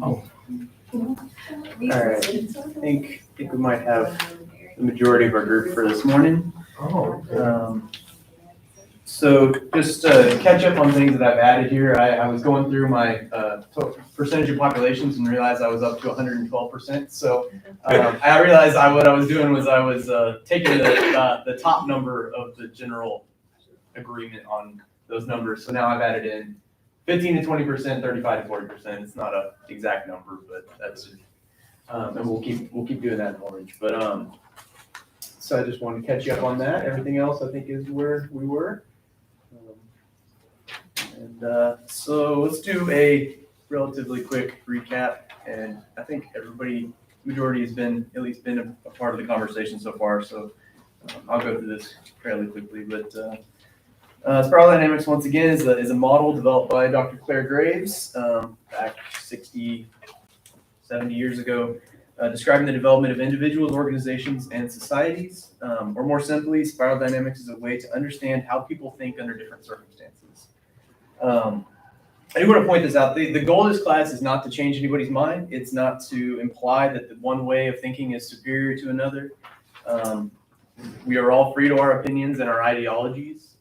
Oh. All right. I think we might have the majority of our group for this morning. So just to catch up on things that I've added here, I was going through my percentage of populations and realized I was up to 112%. So I realized what I was doing was I was taking the top number of the general agreement on those numbers. So now I've added in 15 to 20%, 35 to 40%. It's not an exact number, but that's and we'll keep doing that in orange. But so I just wanted to catch you up on that. Everything else I think is where we were. So let's do a relatively quick recap. And I think majority has at least been a part of the conversation so far. So I'll go through this fairly quickly. But spiral dynamics, once again, is a model developed by Dr. Claire Graves back 60, 70 years ago, describing the development of individuals, organizations, and societies. Or more simply, spiral dynamics is a way to understand how people think under different circumstances. I do want to point this out. The goal of this class is not to change anybody's mind. It's not to imply that the one way of thinking is superior to another. We are all free to our opinions and our ideologies,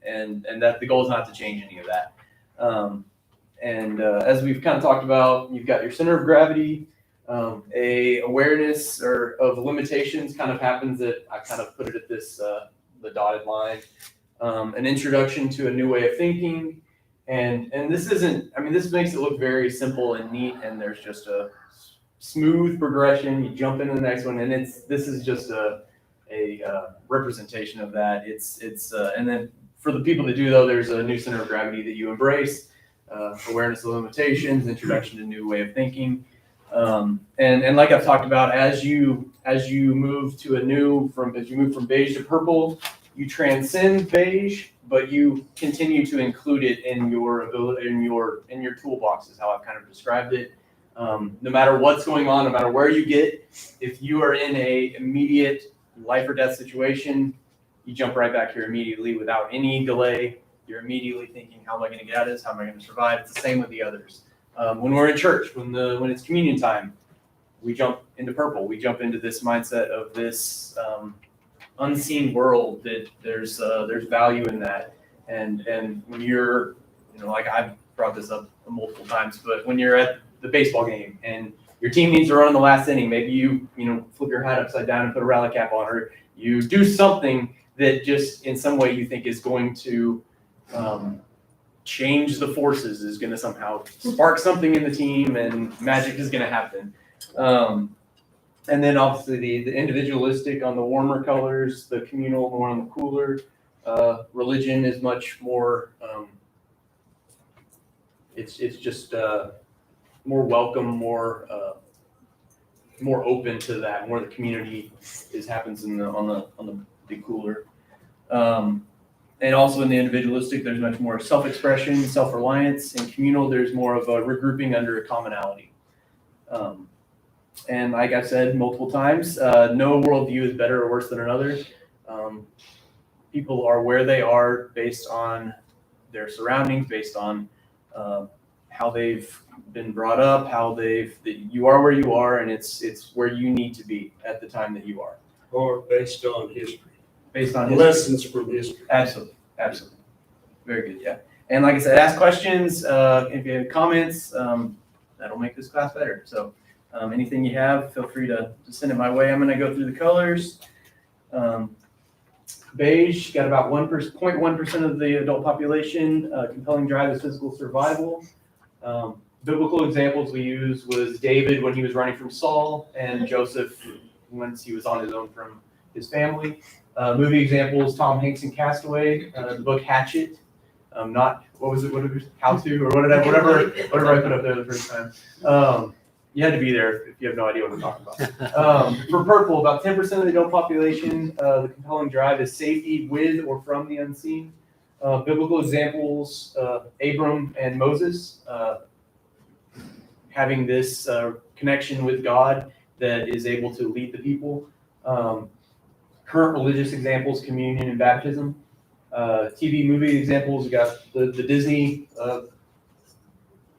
and that the goal is not to change any of that. As we've kind of talked about, you've got your center of gravity. A awareness of limitations kind of happens at, I kind of put it at this the dotted line. An introduction to a new way of thinking. And this isn't, this makes it look very simple and neat, and there's just a smooth progression. You jump into the next one, and this is just a representation of that. And then for the people that do, though, there's a new center of gravity that you embrace, awareness of limitations, introduction to new way of thinking. And like I've talked about, as you move from beige to purple, you transcend beige, but you continue to include it in your ability, in your toolbox is how I've kind of described it. No matter what's going on, no matter where you get, if you are in a immediate life or death situation, you jump right back here immediately without any delay. You're immediately thinking, how am I going to get out of this? How am I going to survive? It's the same with the others. When we're in church, when it's communion time, we jump into purple. We jump into this mindset of this unseen world that there's value in that. And when you're, like I've brought this up multiple times, but when you're at the baseball game and your team needs to run in the last inning, maybe you flip your hat upside down and put a rally cap on, or you do something that just in some way you think is going to change the forces, is going to somehow spark something in the team, and magic is going to happen. And then obviously the individualistic on the warmer colors, the communal more on the cooler. Religion is much more, it's just more welcome, more open to that. More the community happens on the cooler. And also in the individualistic, there's much more self-expression, self-reliance. In communal, there's more of a regrouping under a commonality. And like I've said multiple times, no worldview is better or worse than another. People are where they are based on their surroundings, based on how they've been brought up, you are where you are, and it's where you need to be at the time that you are. Or based on history. Based on lessons from history. Absolutely. Very good, yeah. And like I said, ask questions. If you have comments, that'll make this class better. So anything you have, feel free to send it my way. I'm going to go through the colors. Beige, got about 0.1% of the adult population. Compelling drive is physical survival. Biblical examples we used was David when he was running from Saul, and Joseph once he was on his own from his family. Movie examples: Tom Hanks in Castaway, the book Hatchet. Not what was it? How to or whatever I put up there the first time. You had to be there if you have no idea what I'm talking about. For purple, about 10% of the adult population, the compelling drive is safety with or from the unseen. Biblical examples: Abram and Moses having this connection with God that is able to lead the people. Current religious examples: communion and baptism. TV movie examples: you got the Disney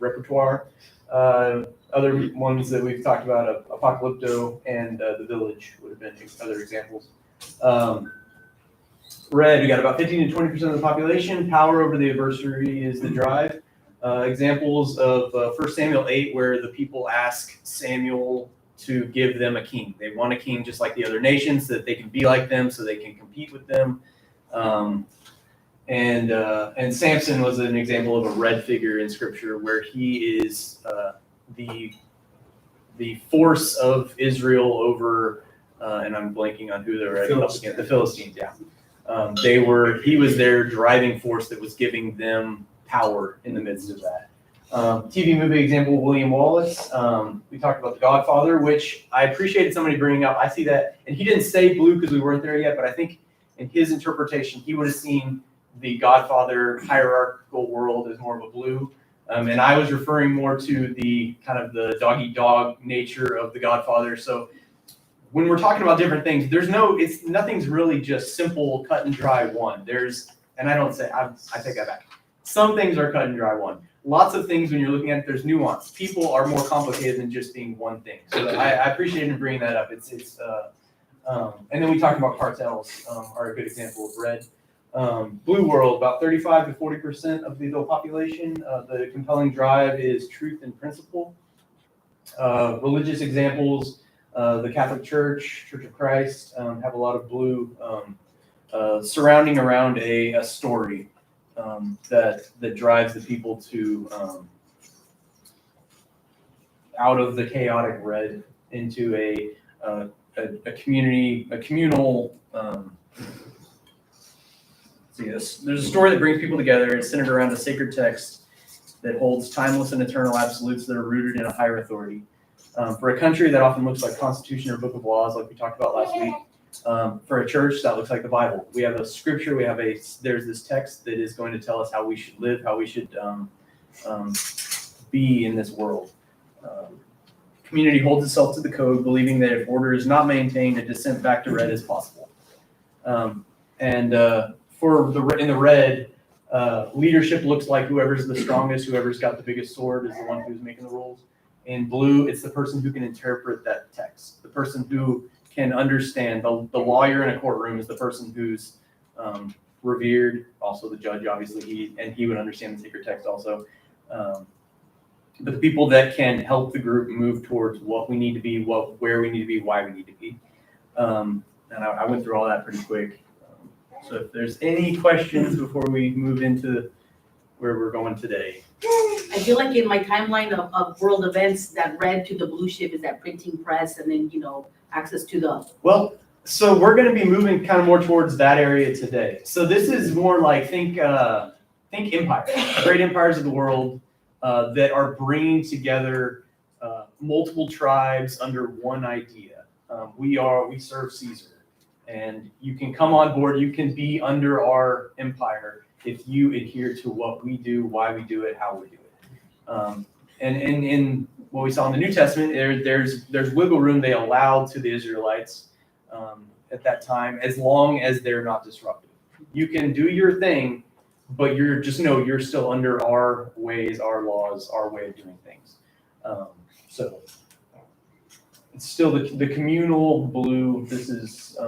repertoire. Other ones that we've talked about, Apocalypto and the Village would have been other examples. Red, we got about 15 to 20% of the population. Power over the adversary is the drive. Examples of 1 Samuel 8, where the people ask Samuel to give them a king. They want a king just like the other nations, so that they can be like them, so they can compete with them. And Samson was an example of a red figure in Scripture, where he is the force of Israel over, and I'm blanking on who they're up against. The Philistines, yeah. He was their driving force that was giving them power in the midst of that. TV movie example, William Wallace. We talked about The Godfather, which I appreciated somebody bringing up. I see that, and he didn't say blue because we weren't there yet, but I think in his interpretation, he would have seen the Godfather hierarchical world as more of a blue. And I was referring more to the kind of the dog-eat-dog nature of The Godfather. So when we're talking about different things, nothing's really just simple, cut and dry one. I take that back. Some things are cut and dry one. Lots of things, when you're looking at it, there's nuance. People are more complicated than just being one thing. So I appreciate him bringing that up. And then we talked about cartels are a good example of red. Blue world, about 35 to 40% of the adult population. The compelling drive is truth and principle. Religious examples, the Catholic Church, Church of Christ, have a lot of blue surrounding around a story that drives the people to out of the chaotic red into a communal. There's a story that brings people together. It's centered around a sacred text that holds timeless and eternal absolutes that are rooted in a higher authority. For a country, that often looks like Constitution or Book of Laws, like we talked about last week. For a church, that looks like the Bible. We have a scripture. There's this text that is going to tell us how we should live, how we should be in this world. Community holds itself to the code, believing that if order is not maintained, a descent back to red is possible. In the red, leadership looks like whoever's the strongest, whoever's got the biggest sword is the one who's making the rules. In blue, it's the person who can interpret that text, the person who can understand. The lawyer in a courtroom is the person who's revered, also the judge, obviously, he would understand the sacred text also. But the people that can help the group move towards what we need to be, where we need to be, why we need to be. And I went through all that pretty quick. So if there's any questions before we move into where we're going today. I feel like in my timeline of world events, that red to the blue ship is that printing press, and then, access to the. Well, so we're going to be moving kind of more towards that area today. So this is more like, think empires, great empires of the world that are bringing together multiple tribes under one idea. We serve Caesar. And you can come on board, you can be under our empire if you adhere to what we do, why we do it, how we do it. And in what we saw in the New Testament, there's wiggle room they allowed to the Israelites at that time, as long as they're not disruptive. You can do your thing, but you're still under our ways, our laws, our way of doing things. So it's still the communal blue. This is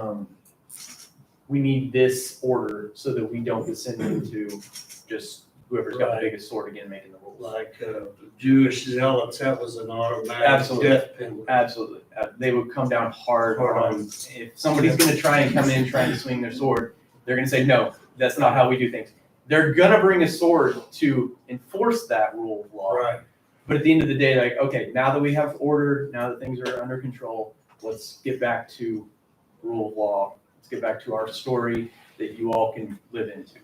we need this order so that we don't descend into just whoever's got the biggest sword again making the rules. Like Jewish zealots, that was an automatic death penalty. Absolutely. They would come down hard on if somebody's going to try and come in trying to swing their sword. They're going to say, no, that's not how we do things. They're going to bring a sword to enforce that rule of law. Right. But at the end of the day, like, okay, now that we have order, now that things are under control, let's get back to rule of law. Let's get back to our story that you all can live into.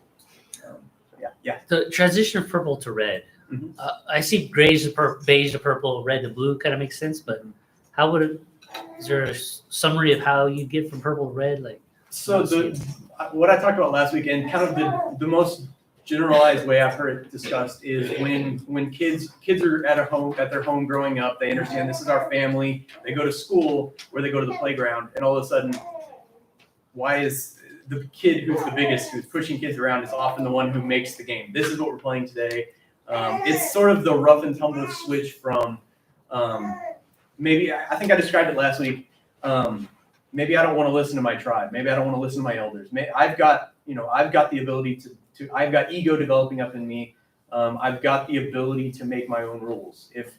Yeah. The transition of purple to red. Mhm. I see beige to purple, red to blue kind of makes sense, but is there a summary of how you get from purple to red? So what I talked about last week, and kind of the most generalized way I've heard it discussed, is when kids are at their home growing up, they understand this is our family. They go to school where they go to the playground, and all of a sudden, why is the kid who's the biggest, who's pushing kids around, is often the one who makes the game. This is what we're playing today. It's sort of the rough and tumble switch from maybe I think I described it last week. Maybe I don't want to listen to my tribe. Maybe I don't want to listen to my elders. I've got the ability to I've got ego developing up in me. I've got the ability to make my own rules. If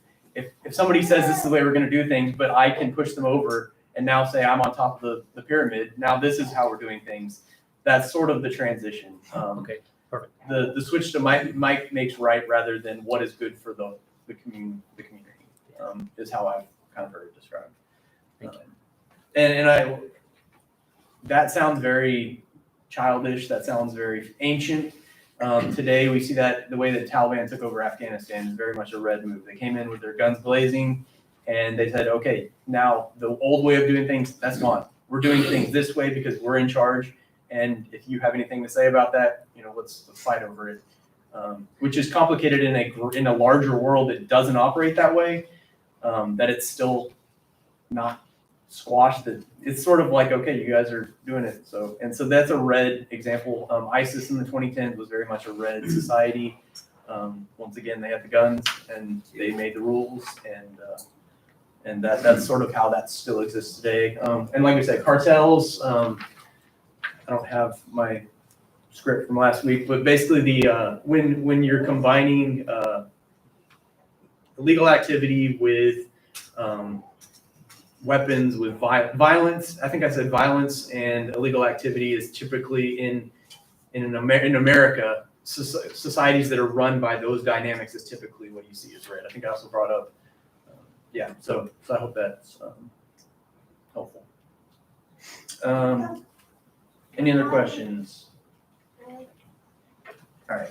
somebody says this is the way we're going to do things, but I can push them over and now say I'm on top of the pyramid. Now this is how we're doing things. That's sort of the transition. Okay, perfect. The switch to Mike makes right rather than what is good for the community is how I've kind of heard it described. Thank you. And that sounds very childish. That sounds very ancient. Today we see that the way that Taliban took over Afghanistan is very much a red move. They came in with their guns blazing and they said, okay, now the old way of doing things, that's gone. We're doing things this way because we're in charge. And if you have anything to say about that, let's fight over it. Which is complicated in a larger world that doesn't operate that way. That it's still not squashed. That it's sort of like, okay, you guys are doing it. So that's a red example. ISIS in the 2010s was very much a red society. Once again, they had the guns and they made the rules, and that's sort of how that still exists today. And like I said, cartels. I don't have my script from last week, but basically when you're combining illegal activity with weapons, with violence. I think I said violence and illegal activity is typically in America, societies that are run by those dynamics is typically what you see as red. I think I also brought up, so I hope that's helpful. Any other questions? All right.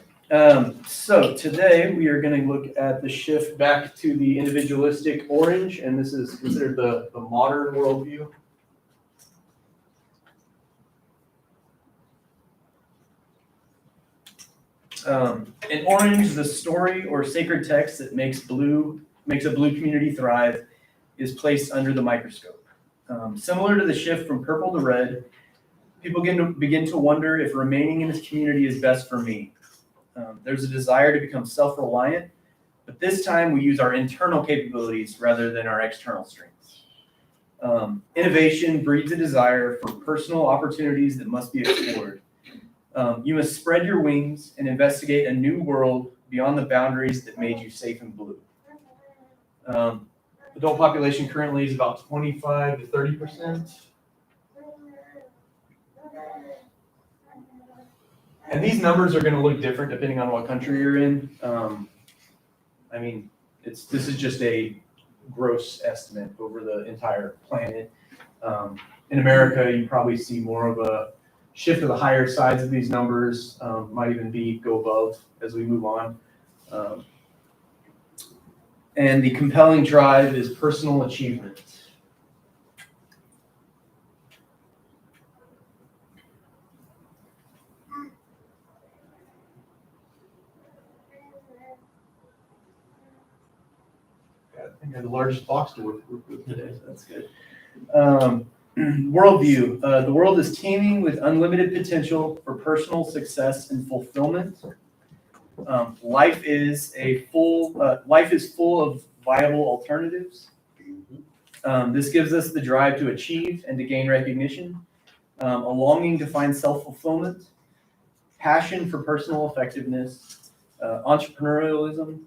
So today we are going to look at the shift back to the individualistic orange, and this is considered the modern worldview. In orange, the story or sacred text that makes a blue community thrive is placed under the microscope. Similar to the shift from purple to red, people begin to wonder if remaining in this community is best for me. There's a desire to become self-reliant, but this time we use our internal capabilities rather than our external strengths. Innovation breeds a desire for personal opportunities that must be explored. You must spread your wings and investigate a new world beyond the boundaries that made you safe and blue. Adult population currently is about 25 to 30%. And these numbers are going to look different depending on what country you're in. This is just a gross estimate over the entire planet. In America, you probably see more of a shift to the higher sides of these numbers. Might even go above as we move on. And the compelling drive is personal achievement. I think I have the largest box to work with today, so that's good. Worldview. The world is teeming with unlimited potential for personal success and fulfillment. Life is full of viable alternatives. This gives us the drive to achieve and to gain recognition, a longing to find self-fulfillment, passion for personal effectiveness, entrepreneurialism,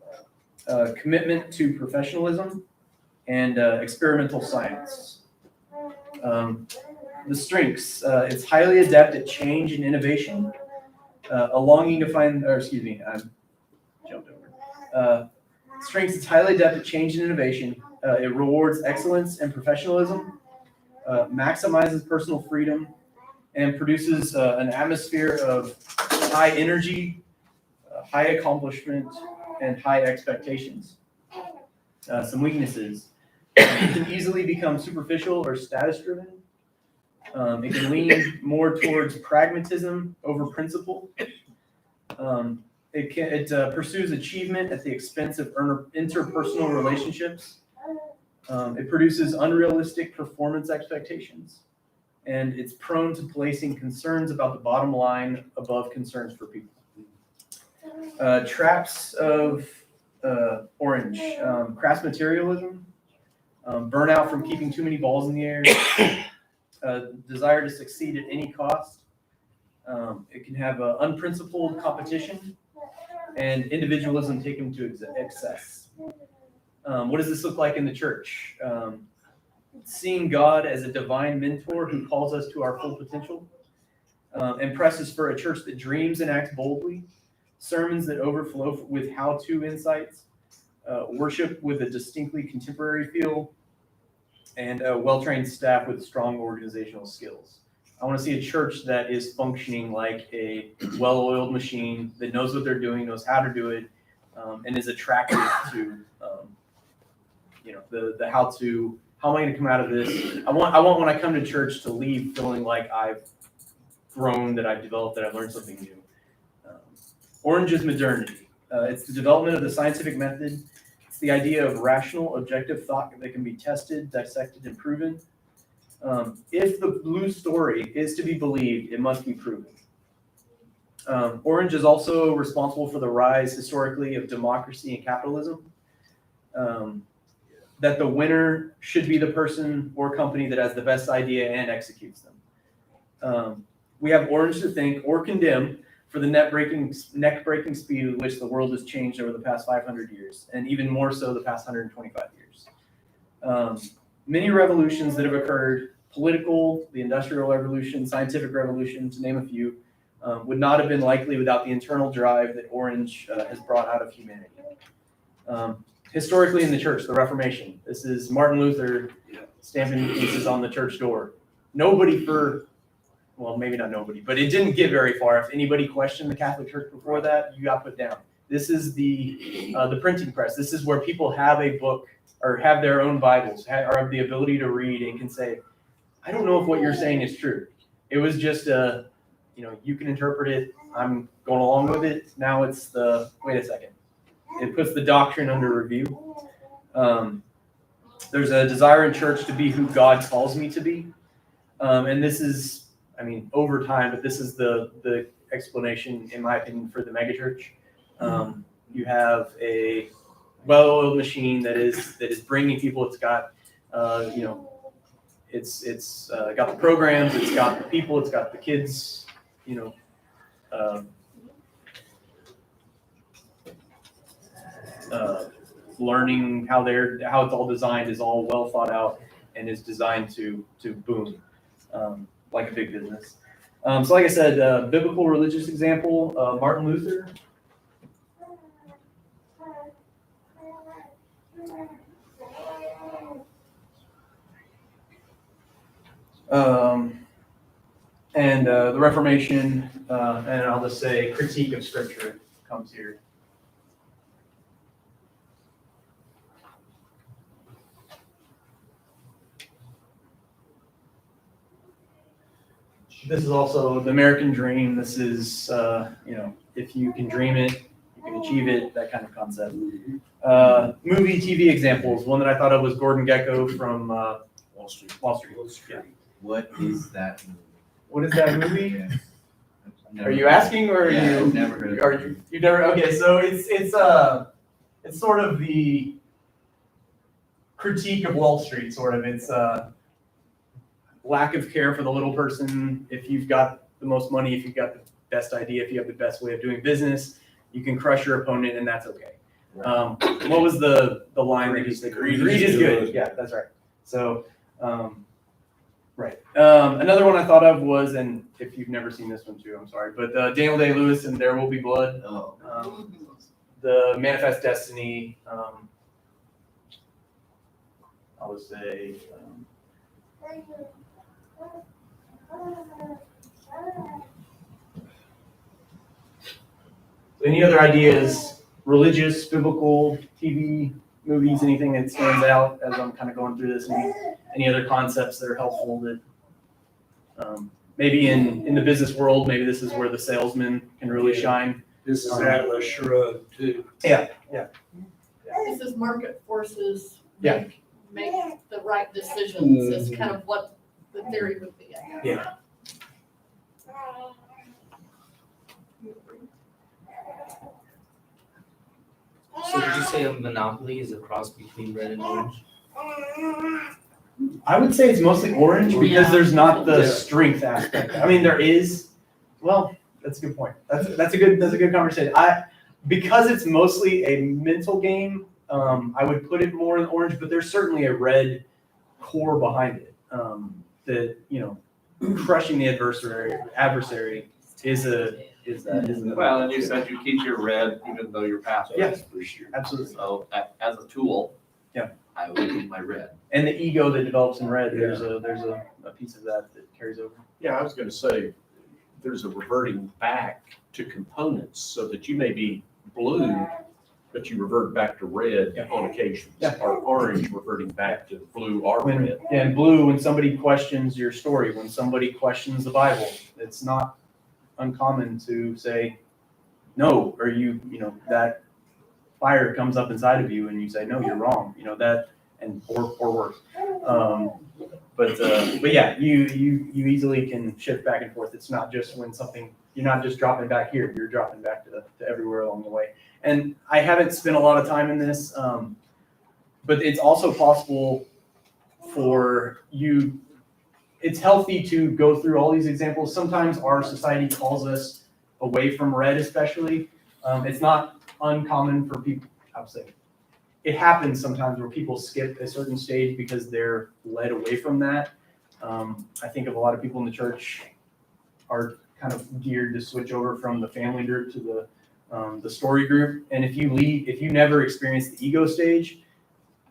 commitment to professionalism, and experimental science. The strengths, it's highly adept at change and innovation, a longing to find, I jumped over. Strengths, it's highly adept at change and innovation. It rewards excellence and professionalism, maximizes personal freedom, and produces an atmosphere of high energy, high accomplishment, and high expectations. Some weaknesses. It can easily become superficial or status-driven. It can lean more towards pragmatism over principle. It pursues achievement at the expense of interpersonal relationships. It produces unrealistic performance expectations. And it's prone to placing concerns about the bottom line above concerns for people. Traps of orange, crass materialism, burnout from keeping too many balls in the air, desire to succeed at any cost. It can have unprincipled competition and individualism taken to excess. What does this look like in the church? Seeing God as a divine mentor who calls us to our full potential, and presses for a church that dreams and acts boldly, sermons that overflow with how-to insights, worship with a distinctly contemporary feel, and a well-trained staff with strong organizational skills. I want to see a church that is functioning like a well-oiled machine that knows what they're doing, knows how to do it, and is attractive to, the how-to. How am I going to come out of this? I want when I come to church to leave feeling like I've grown, that I've developed, that I've learned something new. Orange is modernity. It's the development of the scientific method. It's the idea of rational, objective thought that can be tested, dissected, and proven. If the blue story is to be believed, it must be proven. Orange is also responsible for the rise historically of democracy and capitalism. That the winner should be the person or company that has the best idea and executes them. We have orange to think or condemn for the neck-breaking speed with which the world has changed over the past 500 years, and even more so the past 125 years. Many revolutions that have occurred, political, the Industrial Revolution, scientific revolution, to name a few, would not have been likely without the internal drive that orange has brought out of humanity. Historically in the church, the Reformation. This is Martin Luther stamping pieces on the church door. Well, maybe not nobody, but it didn't get very far. If anybody questioned the Catholic Church before that, you got put down. This is the printing press. This is where people have a book or have their own Bibles, or have the ability to read and can say, I don't know if what you're saying is true. It was just you can interpret it. I'm going along with it. Now it's wait a second. It puts the doctrine under review. There's a desire in church to be who God calls me to be. And this is, over time, but this is the explanation, in my opinion, for the megachurch. You have a well-oiled machine that is bringing people. It's got, it's got the programs, it's got the people, it's got the kids, learning how it's all designed is all well thought out and is designed to boom. Like a big business. So like I said, biblical religious example, Martin Luther. And the Reformation, and I'll just say critique of Scripture comes here. This is also the American dream. This is, if you can dream it, you can achieve it, that kind of concept. Movie, TV examples. One that I thought of was Gordon Gekko from Wall Street. Yeah. What is that movie? What is that movie? Yeah. Are you asking, or are Yeah, you? I've never heard of Are it. you never? Okay, so it's sort of the critique of Wall Street. Sort of, it's lack of care for the little person. If you've got the most money, if you've got the best idea, if you have the best way of doing business, you can crush your opponent, and that's okay. Right. What was the line that he said? Greed Greed is is good. good. Yeah, that's right. So, right. Another one I thought of was, and if you've never seen this one too, I'm sorry, but Daniel Day-Lewis and There Will Be Blood. Oh. The Manifest Destiny. I would say. Any other ideas, religious, biblical, TV, movies, anything that stands out as I'm kind of going through this? Any other concepts that are helpful that maybe in the business world, maybe this is where the salesman can really shine. This is Atlas Shrugged too. Yeah. This is market forces Yeah. make the right decisions is kind of what the theory would be, I guess. Yeah. So would you say a monopoly is a cross between red and orange? I would say it's mostly orange because Yeah. there's not the Yeah. strength aspect. I mean, there is. Well, that's a good point. That's a good conversation. Because it's mostly a mental game. I would put it more in orange, but there's certainly a red core behind it. That crushing the adversary is that. Well, and you said you keep your red even though you're past red. Yes, for sure, absolutely. So as a tool. Yeah. I would keep my red. And the ego that develops in red, there's a piece of that carries over. Yeah, I was gonna say, there's a reverting back to components, so that you may be blue, but you revert back to red Yeah. on occasions. Yeah. Or orange reverting back to blue or red. And blue, when somebody questions your story, when somebody questions the Bible, it's not uncommon to say, no, or that fire comes up inside of you and you say, no, you're wrong, or worse. But yeah, you easily can shift back and forth. It's not just when you're not just dropping back here, you're dropping back to everywhere along the way. And I haven't spent a lot of time in this, but it's also possible for you, it's healthy to go through all these examples. Sometimes our society calls us away from red, especially. It's not uncommon for people, I would say, it happens sometimes where people skip a certain stage because they're led away from that. I think of a lot of people in the church are kind of geared to switch over from the family group to the story group. And if you never experience the ego stage,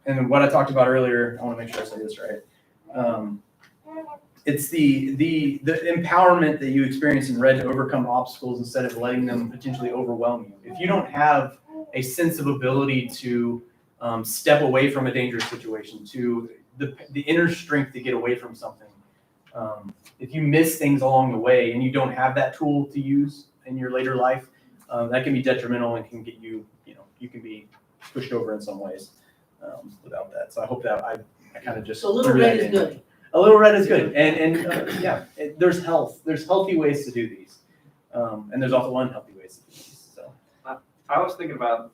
and what I talked about earlier, I want to make sure I say this right. It's the empowerment that you experience in red to overcome obstacles instead of letting them potentially overwhelm you. If you don't have a sense of ability to step away from a dangerous situation, to the inner strength to get away from something, if you miss things along the way and you don't have that tool to use in your later life, that can be detrimental and can get you, you can be pushed over in some ways without that. So I hope that I kind of just. So a little threw red that is in. good. A little red is good, and yeah, there's healthy ways to do these, and there's also unhealthy ways to do these. So I was thinking about,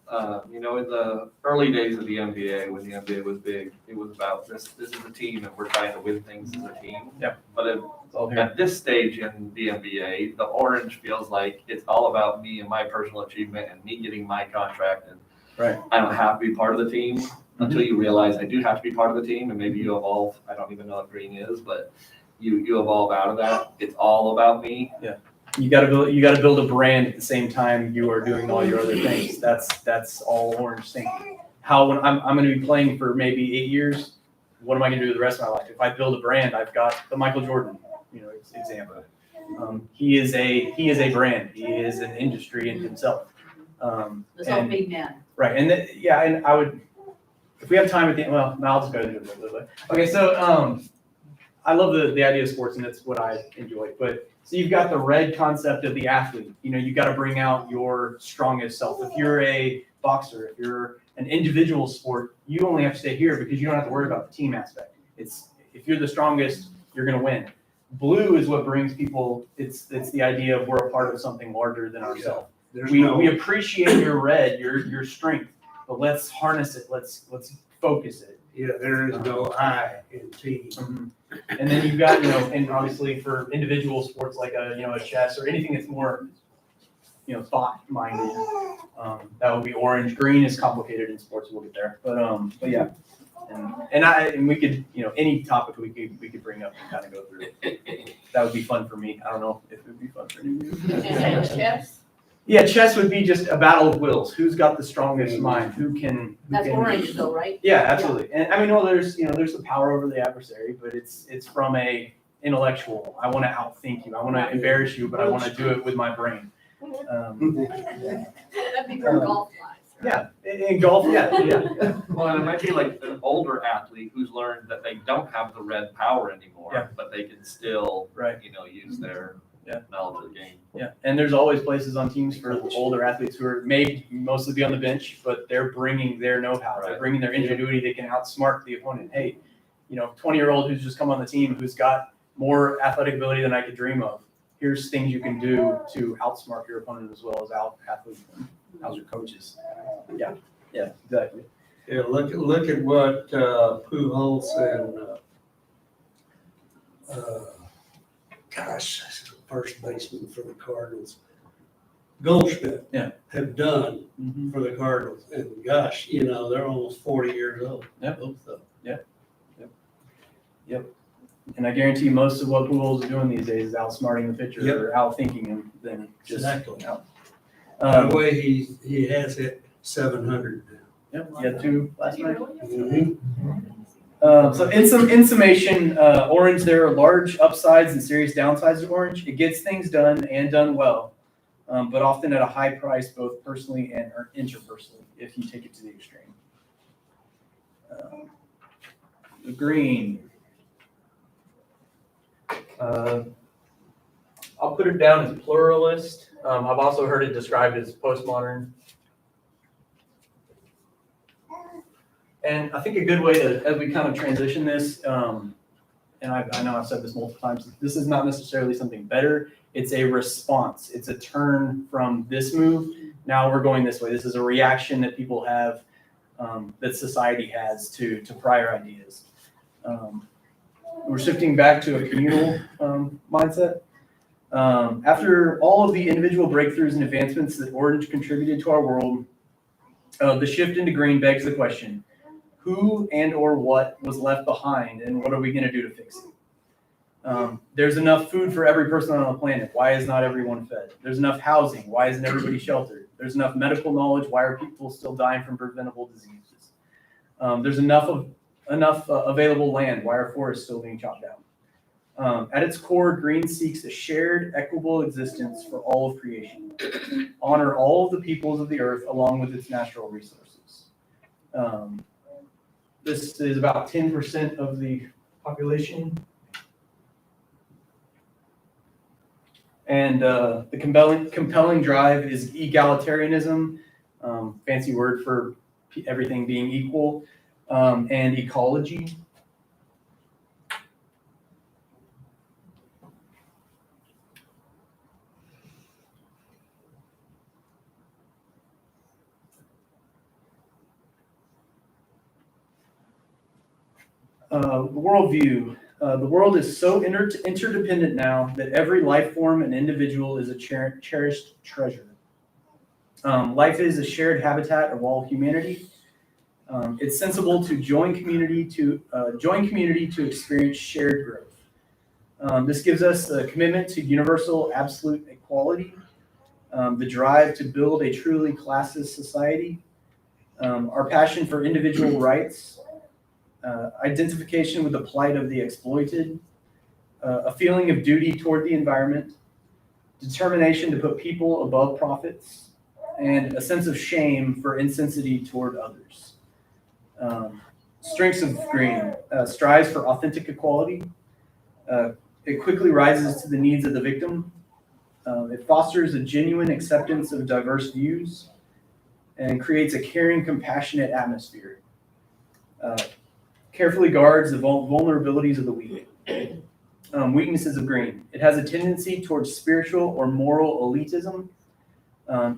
in the early days of the NBA, when the NBA was big, it was about this is a team and we're trying to win things as a team. Yep. But it's all here. at this stage in the NBA, the orange feels like it's all about me and my personal achievement and me getting my contract. And Right. I don't have to be part of the team until you realize I do have to be part of the team. And maybe you evolve. I don't even know what green is, but you evolve out of that. It's all about me. You got to build a brand at the same time you are doing all your other things. That's all orange thinking. When I'm going to be playing for maybe 8 years, what am I going to do the rest of my life? If I build a brand, I've got the Michael Jordan, example. He is a brand. He is an industry in himself. The self-made man. Right, and and I would, if we have time at the end, well, no, I'll just go into it a little bit. Okay, so I love the idea of sports, and that's what I enjoy. But so you've got the red concept of the athlete. You got to bring out your strongest self. If you're a boxer, if you're an individual sport, you only have to stay here because you don't have to worry about the team aspect. If you're the strongest, you're going to win. Blue is what brings people. It's the idea of we're a part of something larger than ourselves. We appreciate your red, your strength, but let's harness it. Let's focus it. Yeah, there is no I in team. Mhm. And then you've got, and obviously for individual sports like a chess or anything that's more, thought minded, that would be orange. Green is complicated in sports. We'll get there, but yeah. And we could, any topic we could bring up and kind of go through. That would be fun for me. I don't know if it would be fun for any of you. Chess? Yeah, chess would be just a battle of wills. Who's got the strongest mind? Who can? That's orange though, right? Yeah, absolutely. And I mean, there's the power over the adversary, but it's from a intellectual. I want to outthink you. I want to embarrass you, but I want to do it with my brain. That'd be for golf wise. Yeah, in golf, yeah. Well, and it might be like an older athlete who's learned that they don't have the red power anymore, Yeah. but they can still, Right. use their Yeah. knowledge of the game. Yeah, and there's always places on teams for older athletes who are may mostly be on the bench, but they're bringing their know-how. They're Right. bringing their ingenuity. They can outsmart the opponent. Hey, 20-year-old who's just come on the team who's got more athletic ability than I could dream of. Here's things you can do to outsmart your opponent as well as out-athlete them. How's your coaches? Yeah, Yeah, exactly. Yeah, look at what Pujols and gosh, first baseman for the Cardinals, Goldschmidt, Yeah. have done Mm-hmm. for the Cardinals. And gosh, they're almost 40 years old. Yep. Both of them. And I guarantee most of what Pujols is doing these days is outsmarting the pitcher Yep. or outthinking him than just Exactly. out. By the way, he has hit 700 now. Yep, he had 2 last night. Mm-hmm. So in summation, Orange, there are large upsides and serious downsides to Orange. It gets things done and done well, but often at a high price, both personally and interpersonally, if you take it to the extreme. The green. I'll put it down as pluralist. I've also heard it described as postmodern. And I think a good way to, as we kind of transition this, and I know I've said this multiple times, this is not necessarily something better. It's a response. It's a turn from this move. Now we're going this way. This is a reaction that people have, that society has to prior ideas. We're shifting back to a communal mindset. After all of the individual breakthroughs and advancements that Orange contributed to our world, the shift into green begs the question, who and or what was left behind, and what are we going to do to fix it? There's enough food for every person on the planet. Why is not everyone fed? There's enough housing. Why isn't everybody sheltered? There's enough medical knowledge. Why are people still dying from preventable diseases? There's enough available land. Why are forests still being chopped down? At its core, green seeks a shared, equitable existence for all of creation. Honor all of the peoples of the earth along with its natural resources. This is about 10% of the population. And the compelling drive is egalitarianism, fancy word for everything being equal, and ecology. Worldview. The world is so interdependent now that every life form and individual is a cherished treasure. Life is a shared habitat of all humanity. It's sensible to join community to experience shared growth. This gives us a commitment to universal absolute equality, the drive to build a truly classless society, our passion for individual rights, identification with the plight of the exploited, a feeling of duty toward the environment, determination to put people above profits, and a sense of shame for insensitivity toward others. Strengths of green, strives for authentic equality. It quickly rises to the needs of the victim. It fosters a genuine acceptance of diverse views and creates a caring, compassionate atmosphere. Carefully guards the vulnerabilities of the weak. Weaknesses of green. It has a tendency towards spiritual or moral elitism,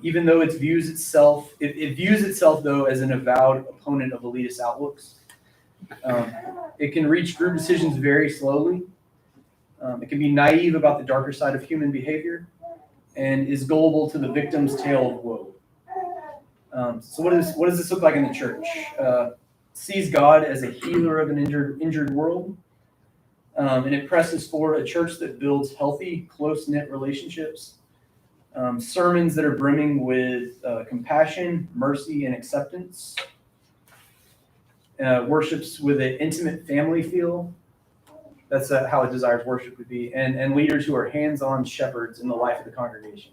even though it views itself though as an avowed opponent of elitist outlooks. It can reach group decisions very slowly. It can be naive about the darker side of human behavior and is gullible to the victim's tale of woe. So what does this look like in the church? Sees God as a healer of an injured world, and it presses forward a church that builds healthy, close-knit relationships, sermons that are brimming with compassion, mercy, and acceptance, worships with an intimate family feel. That's how it desires worship would be, and leaders who are hands-on shepherds in the life of the congregation.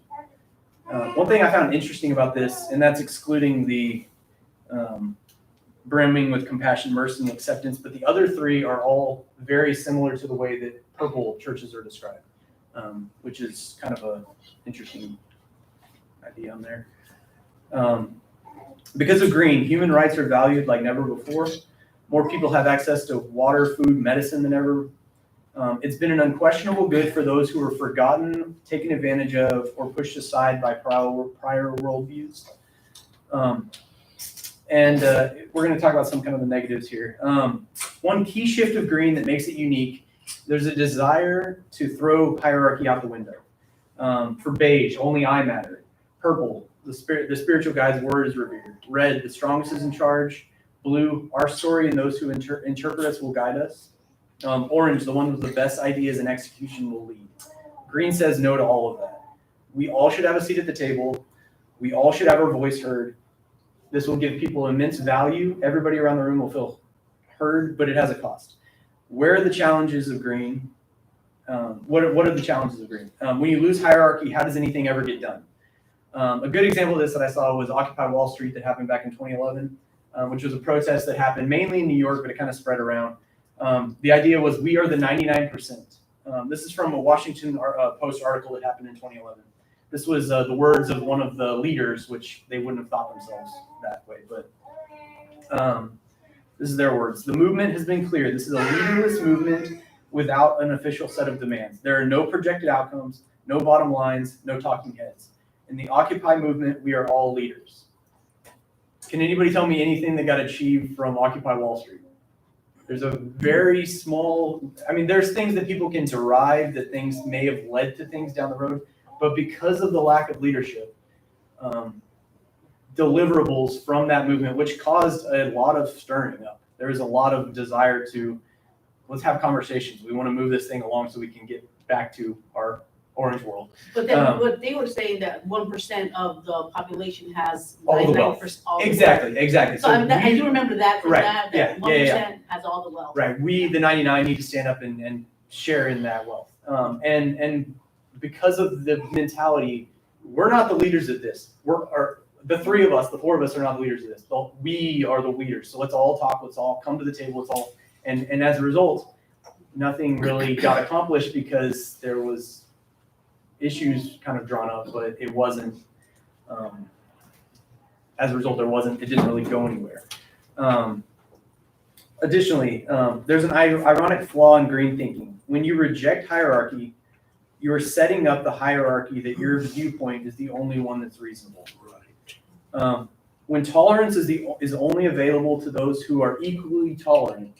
One thing I found interesting about this, and that's excluding the brimming with compassion, mercy, and acceptance, but the other three are all very similar to the way that purple churches are described, which is kind of an interesting idea on there. Because of green, human rights are valued like never before. More people have access to water, food, medicine than ever. It's been an unquestionable good for those who were forgotten, taken advantage of, or pushed aside by prior worldviews. And we're going to talk about some kind of the negatives here. One key shift of green that makes it unique, there's a desire to throw hierarchy out the window. For beige, only I matter. Purple, the spiritual guide's word is revered. Red, the strongest is in charge. Blue, our story and those who interpret us will guide us. Orange, the one with the best ideas and execution will lead. Green says no to all of that. We all should have a seat at the table. We all should have our voice heard. This will give people immense value. Everybody around the room will feel heard, but it has a cost. Where are the challenges of green? What are the challenges of green? When you lose hierarchy, how does anything ever get done? A good example of this that I saw was Occupy Wall Street that happened back in 2011, which was a protest that happened mainly in New York, but it kind of spread around. The idea was we are the 99%. This is from a Washington Post article that happened in 2011. This was the words of one of the leaders, which they wouldn't have thought themselves that way, but this is their words. The movement has been clear. This is a leaderless movement without an official set of demands. There are no projected outcomes, no bottom lines, no talking heads. In the Occupy movement, we are all leaders. Can anybody tell me anything that got achieved from Occupy Wall Street? There's a very small, there's things that people can derive that things may have led to things down the road, but because of the lack of leadership, deliverables from that movement, which caused a lot of stirring up. There was a lot of desire to, let's have conversations. We want to move this thing along so we can get back to our orange world. But then, but they were saying that 1% of the population has All the wealth. 99% all the wealth. Exactly. So I do remember that from Right, that yeah, 1% has all the wealth. Right, we, the 99, need to stand up and share in that wealth. And because of the mentality, we're not the leaders of this. The three of us, the four of us are not the leaders of this. We are the leaders. So let's all talk, let's all come to the table, let's all, and as a result, nothing really got accomplished because there was issues kind of drawn up, but it wasn't, as a result, it didn't really go anywhere. Additionally, there's an ironic flaw in green thinking. When you reject hierarchy, you're setting up the hierarchy that your viewpoint is the only one that's reasonable. When tolerance is only available to those who are equally tolerant,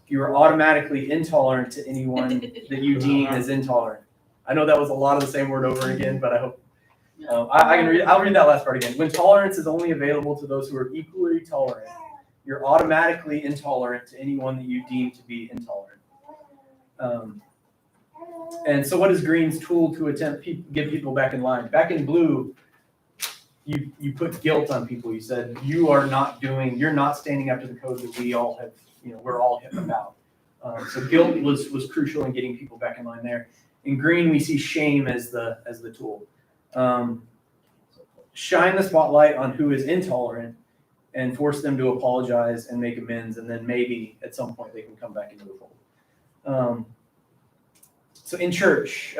you are automatically intolerant to anyone that you deem as intolerant. I know that was a lot of the same word over again, but I hope I can read. I'll read that last part again. When tolerance is only available to those who are equally tolerant, you're automatically intolerant to anyone that you deem to be intolerant. And so what is green's tool to attempt to get people back in line? Back in blue, you put guilt on people. You said you're not standing up to the code that we all have, we're all hip about. So guilt was crucial in getting people back in line there. In green, we see shame as the tool. Shine the spotlight on who is intolerant and force them to apologize and make amends, and then maybe at some point they can come back into the fold. So in church,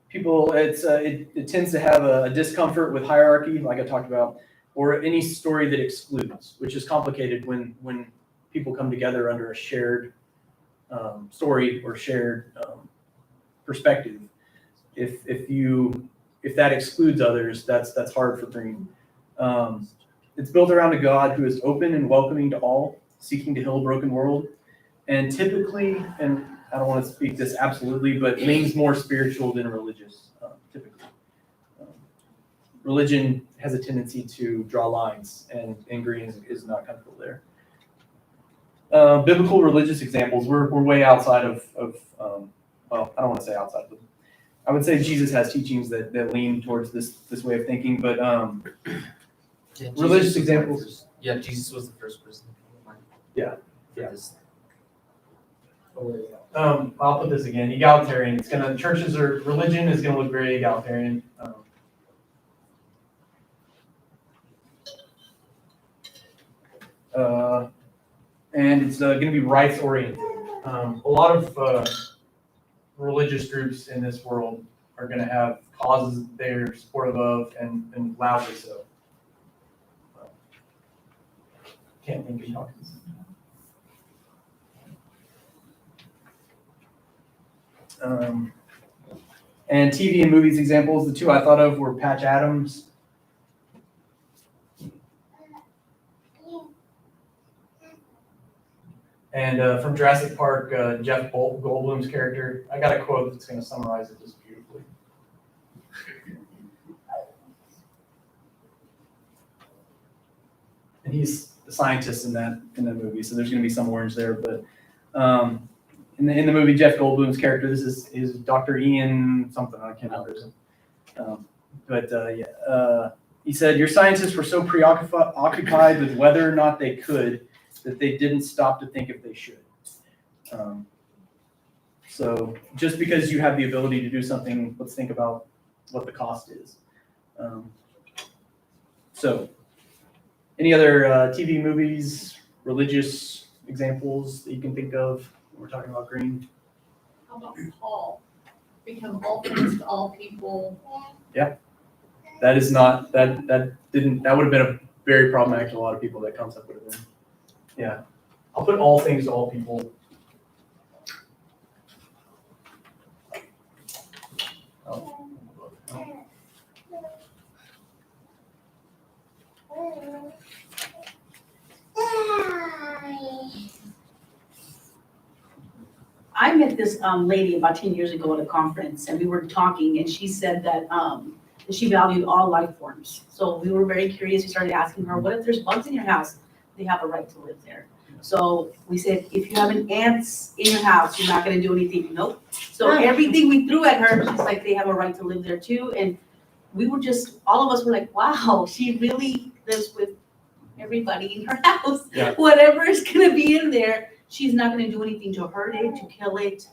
people, it tends to have a discomfort with hierarchy, like I talked about, or any story that excludes, which is complicated when people come together under a shared story or shared perspective. If that excludes others, that's hard for green. It's built around a God who is open and welcoming to all, seeking to heal a broken world, and typically, and I don't want to speak this absolutely, but leans more spiritual than religious, typically. Religion has a tendency to draw lines, and green is not comfortable there. Biblical religious examples, we're way outside of well, I don't want to say outside, but I would say Jesus has teachings that lean towards this way of thinking, but religious examples. Jesus was the first person. Yeah. This. I'll put this again, egalitarian. Religion is gonna look very egalitarian. And it's going to be rights oriented. A lot of religious groups in this world are going to have causes they're supportive of, and loudly so. Can't think of talking. And TV and movies examples, the two I thought of were Patch Adams And from Jurassic Park, Jeff Goldblum's character, I got a quote that's going to summarize it just beautifully. And he's the scientist in that movie, so there's going to be some orange there. But in the movie, Jeff Goldblum's character, this is Dr. Ian something, I can't remember. He said, "Your scientists were so preoccupied with whether or not they could that they didn't stop to think if they should." So just because you have the ability to do something, let's think about what the cost is. So any other TV, movies, religious examples that you can think of when we're talking about green? How about Paul? Become all things to all people. That is not, that would have been a very problematic to a lot of people, that concept would have been. Yeah. I'll put all things to all people. Oh. I met this lady about 10 years ago at a conference, and we were talking, and she said that she valued all life forms. So we were very curious. We started asking her, what if there's bugs in your house? They have a right to live there. So we said, if you have an ants in your house, you're not going to do anything. Nope. So everything we threw at her, she's like, they have a right to live there too. And we were just, all of us were like, wow, she really lives with everybody in her house. Yeah. Whatever is going to be in there, she's not going to do anything to hurt it, to kill it.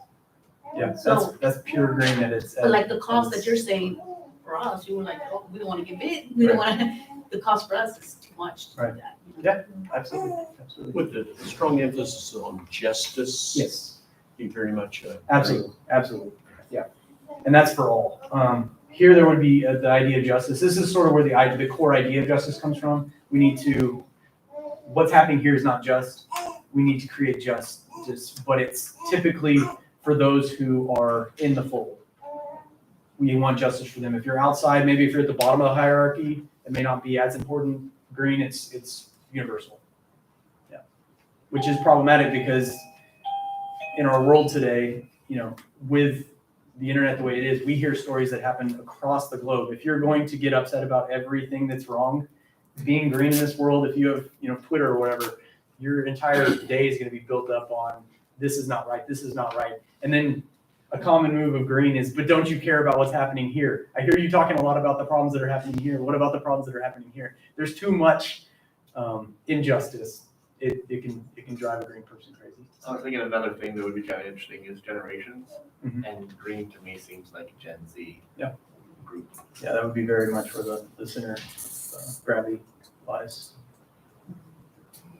Yeah, So- that's pure green that it's. But like the cost that you're saying, for us, you were like, oh, we don't want to get bit. We don't want to, the cost for us is too much to do Right. that. You know? Absolutely. With the strong emphasis on justice. Yes. You very much. Absolutely. Yeah. And that's for all. Here there would be the idea of justice. This is sort of where the core idea of justice comes from. We need to, what's happening here is not just. We need to create justice, but it's typically for those who are in the fold. We want justice for them. If you're outside, maybe if you're at the bottom of the hierarchy, it may not be as important. Green, it's universal. Yeah. Which is problematic because in our world today, with the internet the way it is, we hear stories that happen across the globe. If you're going to get upset about everything that's wrong, being green in this world, if you have, Twitter or whatever, your entire day is going to be built up on this is not right, this is not right. And then a common move of green is, but don't you care about what's happening here? I hear you talking a lot about the problems that are happening here. What about the problems that are happening here? There's too much injustice. It can drive a green person crazy. I was thinking another thing that would be kind of interesting is generations. Mhm. And green to me seems like a Gen Z Yeah. group. Yeah, that would be very much where the center gravity lies.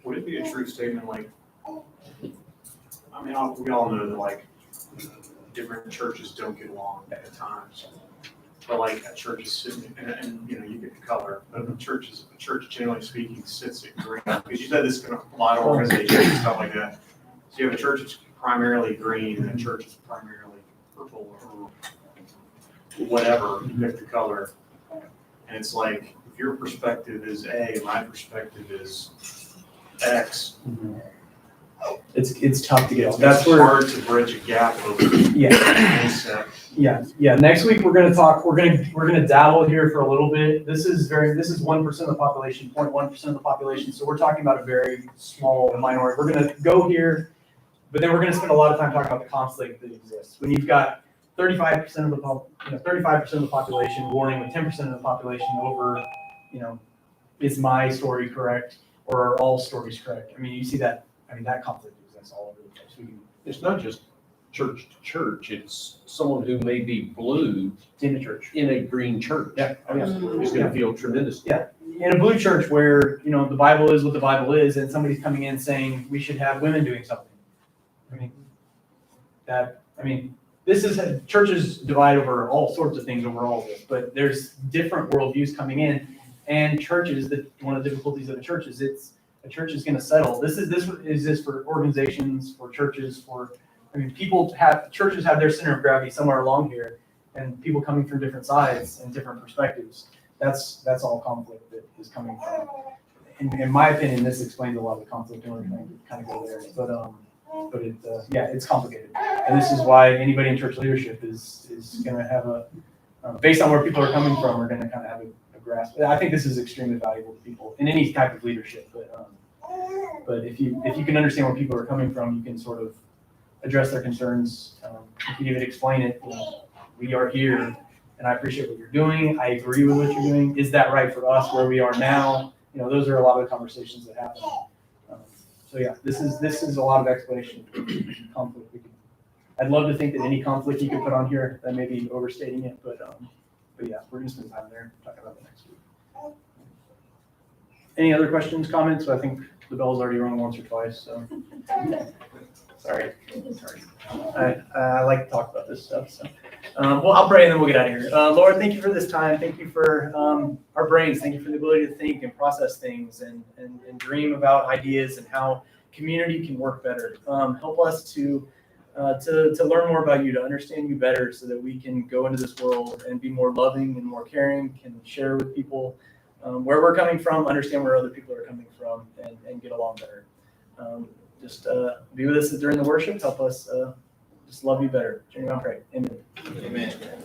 Would it be a true statement like, I mean, we all know that like different churches don't get along at times. But like a church is sitting, and you get the color, but the church generally speaking sits at green. Because you said this can apply to organizations and stuff like that. So you have a church that's primarily green and a church that's primarily purple or whatever, you pick the color. And it's like, if your perspective is A and my perspective is X, It's tough to get. it's That's where. hard to bridge a gap of Yeah. mindset. Yeah. Next week we're gonna talk. We're gonna dabble here for a little bit. This is 1% of the population, 0.1% of the population. So we're talking about a very small minority. We're gonna go here, but then we're gonna spend a lot of time talking about the conflict that exists. When you've got 35% of the 35% of the population warring with 10% of the population over, is my story correct or are all stories correct? I mean, you see that. I mean, that conflict exists all over the place. It's not just church to church, it's someone who may be blue In the church. in a green church. Yeah. Oh, yeah. Is gonna feel tremendous. Yeah. In a blue church where, the Bible is what the Bible is, and somebody's coming in saying we should have women doing something. Churches divide over all sorts of things over all of this, but there's different worldviews coming in, and churches, one of the difficulties of a church is a church is going to settle. This is for organizations, for churches, churches have their center of gravity somewhere along here, and people coming from different sides and different perspectives. That's all conflict that is coming from. In my opinion, this explains a lot of the conflict, and we're trying to kind of go there. But but it's complicated. And this is why anybody in church leadership is going to have based on where people are coming from, are going to kind of have a grasp. I think this is extremely valuable to people in any type of leadership. But if you can understand where people are coming from, you can sort of address their concerns. You can even explain it. We are here, and I appreciate what you're doing. I agree with what you're doing. Is that right for us where we are now? Those are a lot of the conversations that happen. So yeah, this is a lot of explanation. Conflict. I'd love to think that any conflict you could put on here, that may be overstating it, but yeah, we're gonna spend time there talking about the next week. Any other questions, comments? I think the bell's already rung once or twice, so. Sorry. I like to talk about this stuff, so. Well, I'll pray and then we'll get out of here. Lord, thank you for this time. Thank you for our brains. Thank you for the ability to think and process things and dream about ideas and how community can work better. Help us to learn more about you, to understand you better so that we can go into this world and be more loving and more caring, can share with people where we're coming from, understand where other people are coming from, and get along better. Just be with us during the worship. Help us just love you better. In your name I pray. Amen. Amen.